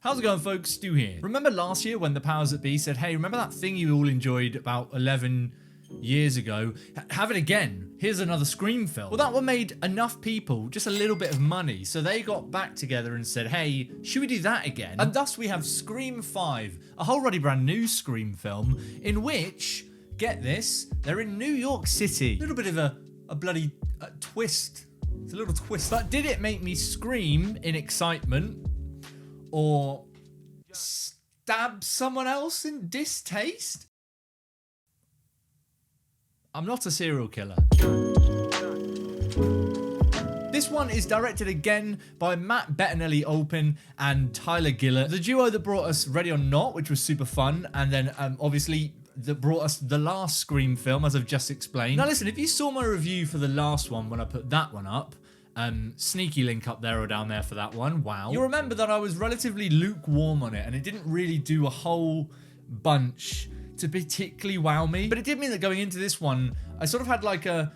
How's it going, folks? Stu here. Remember last year when the powers that be said, hey, remember that thing you all enjoyed about 11 years ago? Have it again. Here's another Scream film. Well, that one made enough people just a little bit of money, so they got back together and said, hey, should we do that again? And thus we have Scream 5, a whole bloody brand new Scream film, in which, get this, they're in New York City. A little bit of a bloody twist. It's a little twist. But did it make me scream in excitement or stab someone else in distaste? I'm not a serial killer. This one is directed again by Matt Bettinelli-Olpin and Tyler Gillett, the duo that brought us Ready or Not, which was super fun, and then obviously that brought us the last Scream film, as I've just explained. Now listen, if you saw my review for the last one when I put that one up, sneaky link up there or down there for that one, wow. You'll remember that I was relatively lukewarm on it, and it didn't really do a whole bunch to particularly wow me. But it did mean that going into this one, I sort of had like a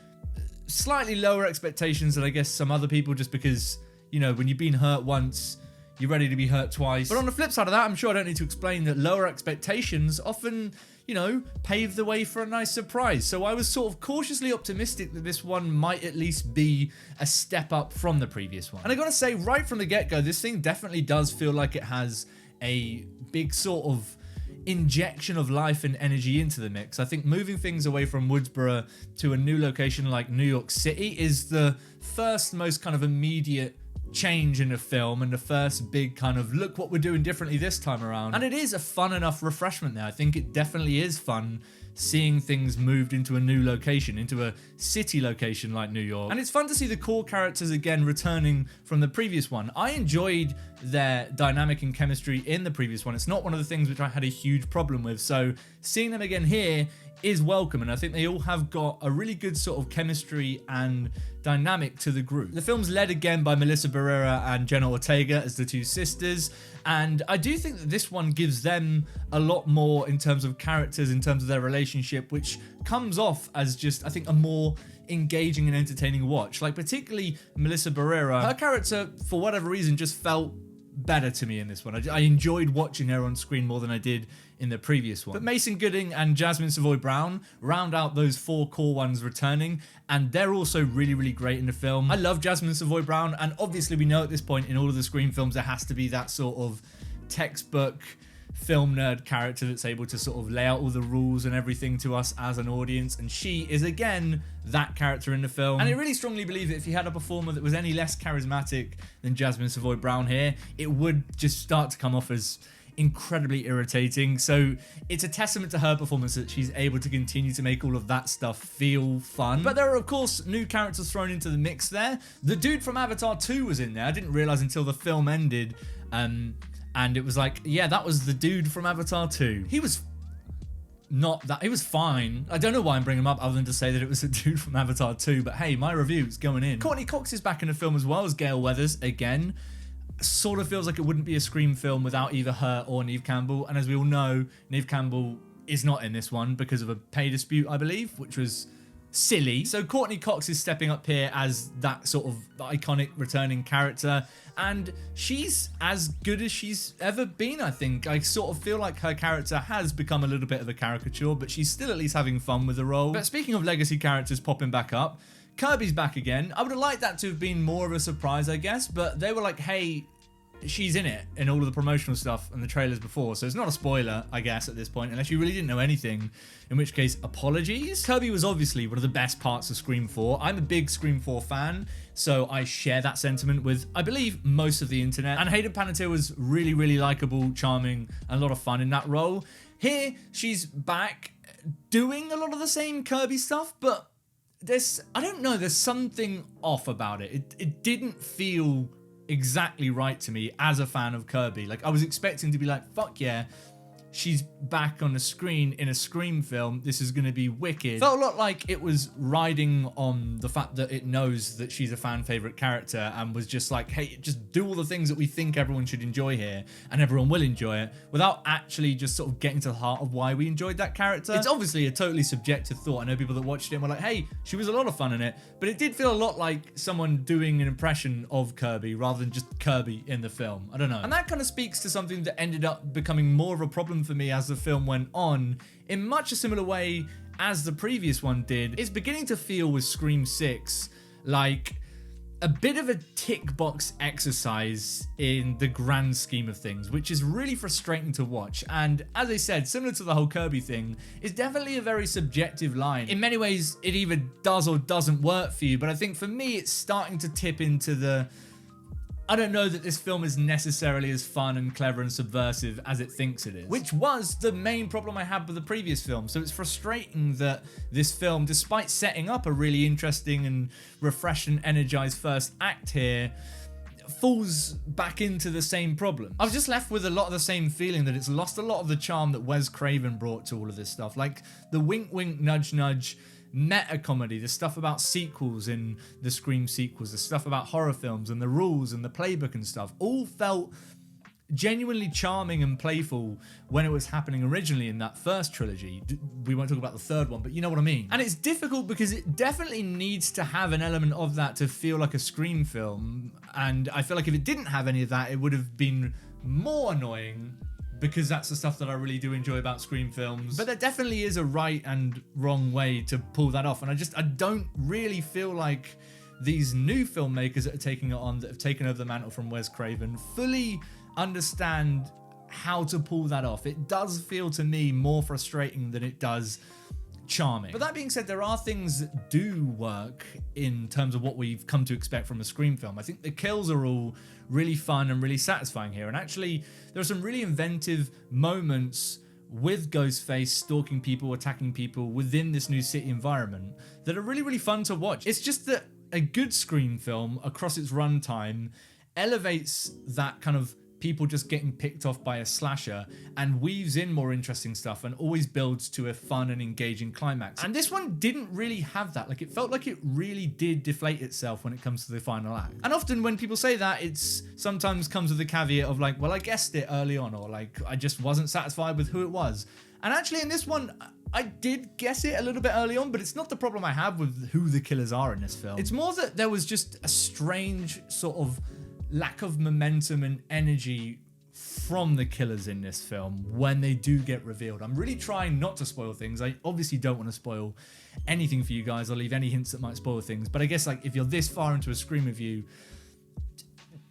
slightly lower expectations than I guess some other people, just because, you know, when you've been hurt once, you're ready to be hurt twice. But on the flip side of that, I'm sure I don't need to explain that lower expectations often, you know, pave the way for a nice surprise. So I was sort of cautiously optimistic that this one might at least be a step up from the previous one. And I gotta say, right from the get-go, this thing definitely does feel like it has a big sort of injection of life and energy into the mix. I think moving things away from Woodsboro to a new location like New York City is the first most kind of immediate change in the film, and the first big kind of look what we're doing differently this time around. And it is a fun enough refreshment there. I think it definitely is fun seeing things moved into a new location, into a city location like New York. And it's fun to see the core characters again returning from the previous one. I enjoyed their dynamic and chemistry in the previous one. It's not one of the things which I had a huge problem with, so seeing them again here is welcome, and I think they all have got a really good sort of chemistry and dynamic to the group. The film's led again by Melissa Barrera and Jenna Ortega as the two sisters, and I do think that this one gives them a lot more in terms of characters, in terms of their relationship, which comes off as just, I think, a more engaging and entertaining watch. Like, particularly Melissa Barrera, her character, for whatever reason, just felt better to me in this one. I enjoyed watching her on screen more than I did in the previous one. But Mason Gooding and Jasmine Savoy Brown round out those four core ones returning, and they're also really, really great in the film. I love Jasmine Savoy Brown, and obviously we know at this point in all of the Scream films there has to be that sort of textbook film nerd character that's able to sort of lay out all the rules and everything to us as an audience, and she is again that character in the film. And I really strongly believe that if you had a performer that was any less charismatic than Jasmine Savoy Brown here, it would just start to come off as incredibly irritating. So it's a testament to her performance that she's able to continue to make all of that stuff feel fun. But there are of course new characters thrown into the mix there. The dude from Avatar 2 was in there. I didn't realize until the film ended, and it was like, yeah, that was the dude from Avatar 2. He was not that, he was fine. I don't know why I'm bringing him up other than to say that it was a dude from Avatar 2, but hey, my review's going in. Courtney Cox is back in the film as well as Gale Weathers again. Sort of feels like it wouldn't be a Scream film without either her or Neve Campbell, and as we all know, Neve Campbell is not in this one because of a pay dispute, I believe, which was silly. So Courtney Cox is stepping up here as that sort of iconic returning character, and she's as good as she's ever been, I think. I sort of feel like her character has become a little bit of a caricature, but she's still at least having fun with the role. But speaking of legacy characters popping back up, Kirby's back again. I would have liked that to have been more of a surprise, I guess, but they were like, hey, she's in it in all of the promotional stuff and the trailers before, so it's not a spoiler, I guess, at this point, unless you really didn't know anything, in which case, apologies. Kirby was obviously one of the best parts of Scream 4. I'm a big Scream 4 fan, so I share that sentiment with, I believe, most of the internet. And Hayden Panettiere was really, really likable, charming, and a lot of fun in that role. Here, she's back doing a lot of the same Kirby stuff, but I don't know, there's something off about it. It didn't feel exactly right to me as a fan of Kirby. Like, I was expecting to be like, fuck yeah, she's back on the screen in a Scream film. This is going to be wicked. Felt a lot like it was riding on the fact that it knows that she's a fan favorite character and was just like, hey, just do all the things that we think everyone should enjoy here and everyone will enjoy it, without actually just sort of getting to the heart of why we enjoyed that character. It's obviously a totally subjective thought. I know people that watched it and were like, hey, she was a lot of fun in it, but it did feel a lot like someone doing an impression of Kirby rather than just Kirby in the film. I don't know. And that kind of speaks to something that ended up becoming more of a problem for me as the film went on, in much a similar way as the previous one did. It's beginning to feel with Scream 6 like a bit of a tick box exercise in the grand scheme of things, which is really frustrating to watch. And as I said, similar to the whole Kirby thing, it's definitely a very subjective line. In many ways, it either does or doesn't work for you, but I think for me, it's starting to tip into the, I don't know that this film is necessarily as fun and clever and subversive as it thinks it is, which was the main problem I had with the previous film. So it's frustrating that this film, despite setting up a really interesting and refreshed and energized first act here, falls back into the same problem. I was just left with a lot of the same feeling that it's lost a lot of the charm that Wes Craven brought to all of this stuff. Like the wink wink nudge nudge meta comedy, the stuff about sequels in the Scream sequels, the stuff about horror films and the rules and the playbook and stuff, all felt genuinely charming and playful when it was happening originally in that first trilogy. We won't talk about the third one, but you know what I mean. And it's difficult because it definitely needs to have an element of that to feel like a Scream film, and I feel like if it didn't have any of that, it would have been more annoying, because that's the stuff that I really do enjoy about Scream films. But there definitely is a right and wrong way to pull that off, and I don't really feel like these new filmmakers that are taking it on, that have taken over the mantle from Wes Craven, fully understand how to pull that off. It does feel to me more frustrating than it does charming. But that being said, there are things that do work in terms of what we've come to expect from a Scream film. I think the kills are all really fun and really satisfying here, and actually there are some really inventive moments with Ghostface stalking people, attacking people within this new city environment that are really, really fun to watch. It's just that a good Scream film across its runtime elevates that kind of people just getting picked off by a slasher and weaves in more interesting stuff and always builds to a fun and engaging climax. And this one didn't really have that. Like, it felt like it really did deflate itself when it comes to the final act. And often when people say that, it's sometimes comes with the caveat of like, well, I guessed it early on, or like, I just wasn't satisfied with who it was. And actually in this one, I did guess it a little bit early on, but it's not the problem I have with who the killers are in this film. It's more that there was just a strange sort of lack of momentum and energy from the killers in this film when they do get revealed. I'm really trying not to spoil things. I obviously don't want to spoil anything for you guys. I'll leave any hints that might spoil things, but I guess like if you're this far into a Scream review,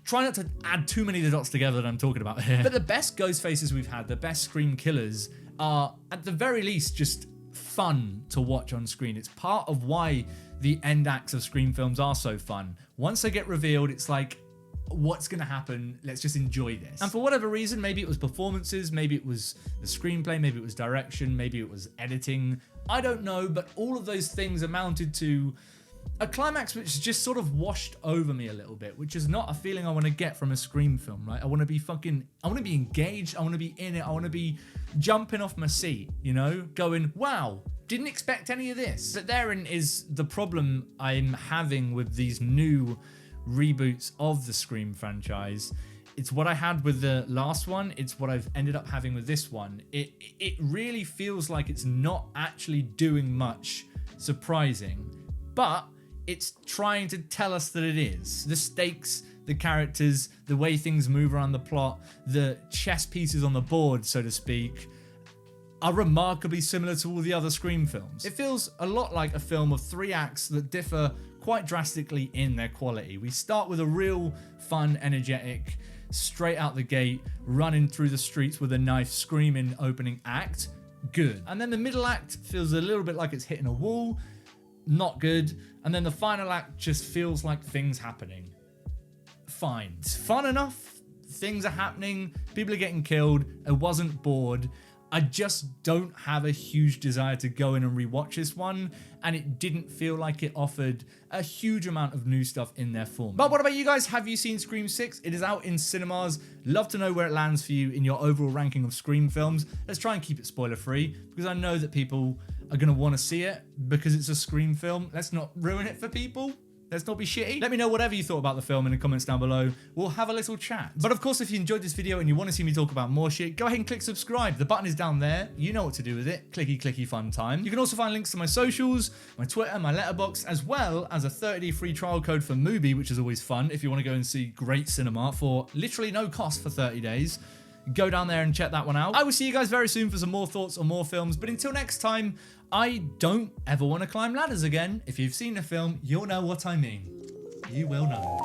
try not to add too many of the dots together that I'm talking about here. But the best ghost faces we've had, the best Scream killers, are at the very least just fun to watch on screen. It's part of why the end acts of Scream films are so fun. Once they get revealed, it's like, what's going to happen? Let's just enjoy this. And for whatever reason, maybe it was performances, maybe it was the screenplay, maybe it was direction, maybe it was editing, I don't know, but all of those things amounted to a climax which just sort of washed over me a little bit, which is not a feeling I want to get from a Scream film, right? I want to be engaged, I want to be in it, I want to be jumping off my seat, you know, going, wow, didn't expect any of this. But therein is the problem I'm having with these new reboots of the Scream franchise. It's what I had with the last one, it's what I've ended up having with this one. It really feels like it's not actually doing much surprising, but it's trying to tell us that it is. The stakes, the characters, the way things move around the plot, the chess pieces on the board, so to speak, are remarkably similar to all the other Scream films. It feels a lot like a film of 3 acts that differ quite drastically in their quality. We start with a real fun, energetic, straight out the gate, running through the streets with a knife, screaming opening act, good. And then the middle act feels a little bit like it's hitting a wall, not good. And then the final act just feels like things happening. Fine. It's fun enough, things are happening, people are getting killed, I wasn't bored. I just don't have a huge desire to go in and rewatch this one, and it didn't feel like it offered a huge amount of new stuff in their form. But what about you guys? Have you seen Scream 6? It is out in cinemas. Love to know where it lands for you in your overall ranking of Scream films. Let's try and keep it spoiler free, because I know that people are going to want to see it because it's a Scream film. Let's not ruin it for people. Let's not be shitty. Let me know whatever you thought about the film in the comments down below. We'll have a little chat. But of course, if you enjoyed this video and you want to see me talk about more shit, go ahead and click subscribe. The button is down there. You know what to do with it. Clicky, clicky, fun time. You can also find links to my socials, my Twitter, my letterbox, as well as a 30-day free trial code for MUBI, which is always fun if you want to go and see great cinema for literally no cost for 30 days. Go down there and check that one out. I will see you guys very soon for some more thoughts on more films. But until next time, I don't ever want to climb ladders again. If you've seen the film, you'll know what I mean. You will know.